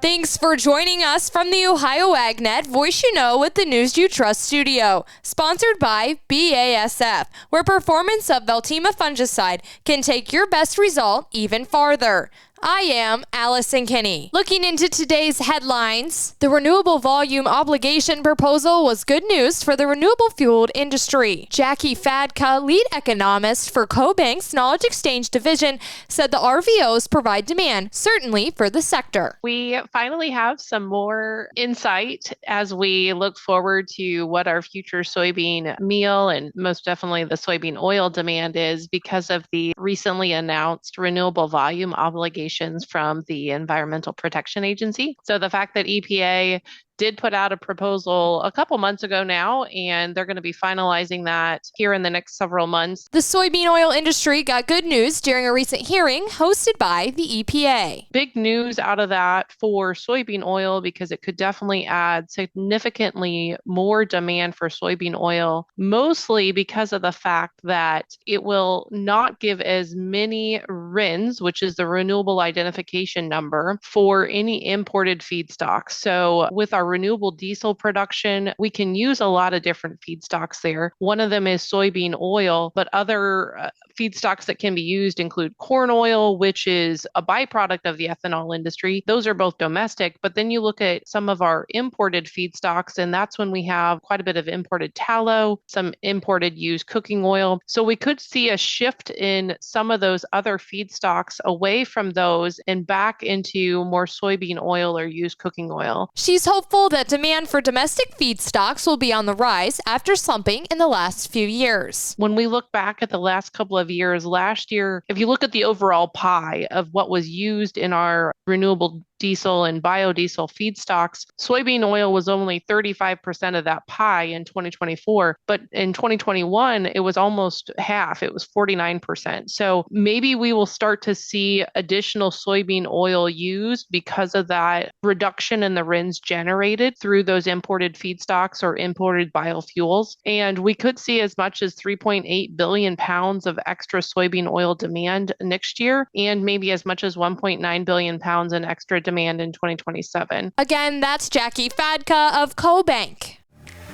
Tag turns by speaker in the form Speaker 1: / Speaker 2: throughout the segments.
Speaker 1: Thanks for joining us from the Ohio AgNet Voice You Know with the News You Trust studio, sponsored by BASF, where performance of Veltima fungicide can take your best result even farther. I am Allison Kinney. Looking into today's headlines, the Renewable Volume Obligation proposal was good news for the renewable fueled industry. Jackie Fadka, lead economist for CoBank's Knowledge Exchange division, said the RVOs provide demand, certainly for the sector.
Speaker 2: We finally have some more insight as we look forward to what our future soybean meal and most definitely the soybean oil demand is because of the recently announced renewable volume obligation from the Environmental Protection Agency. So the fact that EPA did put out a proposal a couple months ago now, and they're going to be finalizing that here in the next several months.
Speaker 1: The soybean oil industry got good news during a recent hearing hosted by the EPA.
Speaker 2: Big news out of that for soybean oil because it could definitely add significantly more demand for soybean oil, mostly because of the fact that it will not give as many RINs, which is the renewable identification number, for any imported feedstocks. So with our renewable diesel production, we can use a lot of different feedstocks there. One of them is soybean oil, but other feedstocks that can be used include corn oil, which is a byproduct of the ethanol industry. Those are both domestic, but then you look at some of our imported feedstocks, and that's when we have quite a bit of imported tallow, some imported used cooking oil. So we could see a shift in some of those other feedstocks away from those and back into more soybean oil or used cooking oil.
Speaker 1: She's hopeful that demand for domestic feedstocks will be on the rise after slumping in the last few years.
Speaker 2: When we look back at the last couple of years, last year, if you look at the overall pie of what was used in our renewable diesel and biodiesel feedstocks, soybean oil was only 35% of that pie in 2024. But in 2021, it was almost half. It was 49%. So maybe we will start to see additional soybean oil used because of that reduction in the RINs generated through those imported feedstocks or imported biofuels. And we could see as much as 3.8 billion pounds of extra soybean oil demand next year, and maybe as much as 1.9 billion pounds in extra demand in 2027.
Speaker 1: Again, that's Jackie Fadka of CoBank.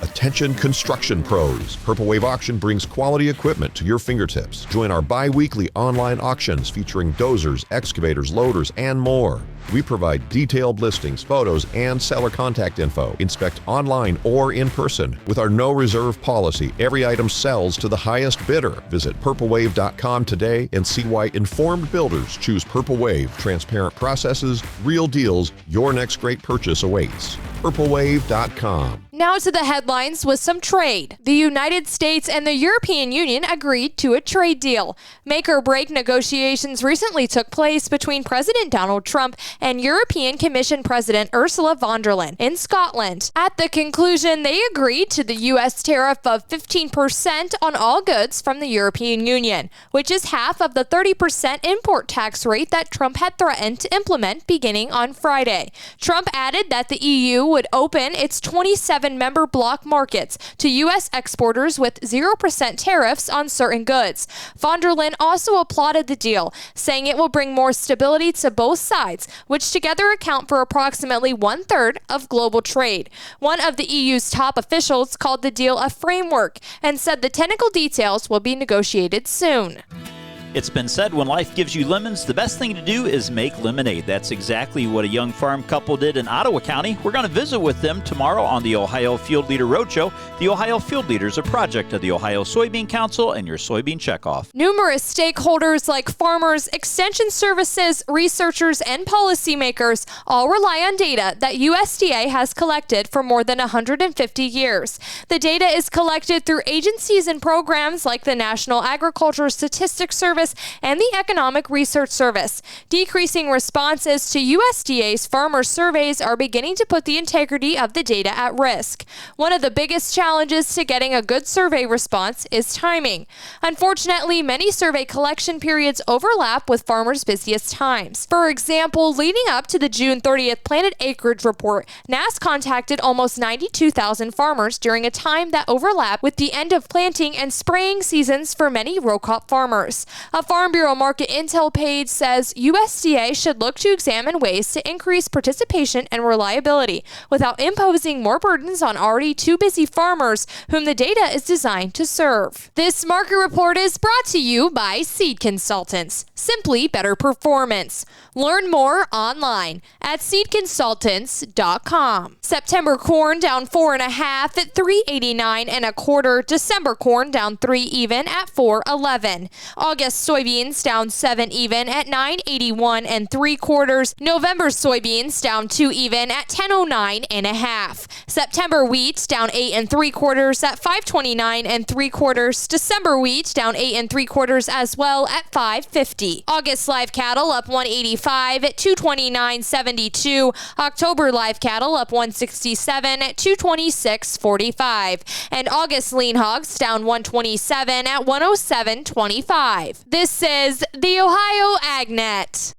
Speaker 3: Attention construction pros. Purple Wave Auction brings quality equipment to your fingertips. Join our bi-weekly online auctions featuring dozers, excavators, loaders, and more. We provide detailed listings, photos, and seller contact info. Inspect online or in person. With our no reserve policy, every item sells to the highest bidder. Visit purplewave.com today and see why informed builders choose Purple Wave. Transparent processes, real deals, your next great purchase awaits. purplewave.com.
Speaker 1: Now to the headlines with some trade. The United States and the European Union agreed to a trade deal. Make or break negotiations recently took place between President Donald Trump and European Commission President Ursula von der Leyen in Scotland. At the conclusion, they agreed to the U.S. tariff of 15% on all goods from the European Union, which is half of the 30% import tax rate that Trump had threatened to implement beginning on Friday. Trump added that the EU would open its 27-member bloc markets to U.S. exporters with 0% tariffs on certain goods. Von der Leyen also applauded the deal, saying it will bring more stability to both sides, which together account for approximately 1/3 of global trade. One of the EU's top officials called the deal a framework and said the technical details will be negotiated soon.
Speaker 4: It's been said when life gives you lemons, the best thing to do is make lemonade. That's exactly what a young farm couple did in Ottawa County. We're going to visit with them tomorrow on the Ohio Field Leader Roadshow. The Ohio Field Leaders, a project of the Ohio Soybean Council and your soybean checkoff.
Speaker 1: Numerous stakeholders like farmers, extension services, researchers, and policymakers all rely on data that USDA has collected for more than 150 years. The data is collected through agencies and programs like the National Agricultural Statistics Service and the Economic Research Service. Decreasing responses to USDA's farmer surveys are beginning to put the integrity of the data at risk. One of the biggest challenges to getting a good survey response is timing. Unfortunately, many survey collection periods overlap with farmers' busiest times. For example, leading up to the June 30th planted acreage report, NASS contacted almost 92,000 farmers during a time that overlapped with the end of planting and spraying seasons for many row crop farmers. A Farm Bureau market intel page says USDA should look to examine ways to increase participation and reliability without imposing more burdens on already too busy farmers whom the data is designed to serve. This market report is brought to you by Seed Consultants. Simply better performance. Learn more online at seedconsultants.com. September corn down 4.5 at $3.89 1/4. December corn down 3 even at $4.11. August soybeans down 7 even at $9.81 3/4. November soybeans down 2 even at $10.09 1/2. September wheat down 8 3/4 at $5.29 3/4. December wheat down 8 3/4 as well at $5.50. August live cattle up 185 at $229.72. October live cattle up 167 at $226.45. And August lean hogs down 127 at $107.25. This is the Ohio AgNet.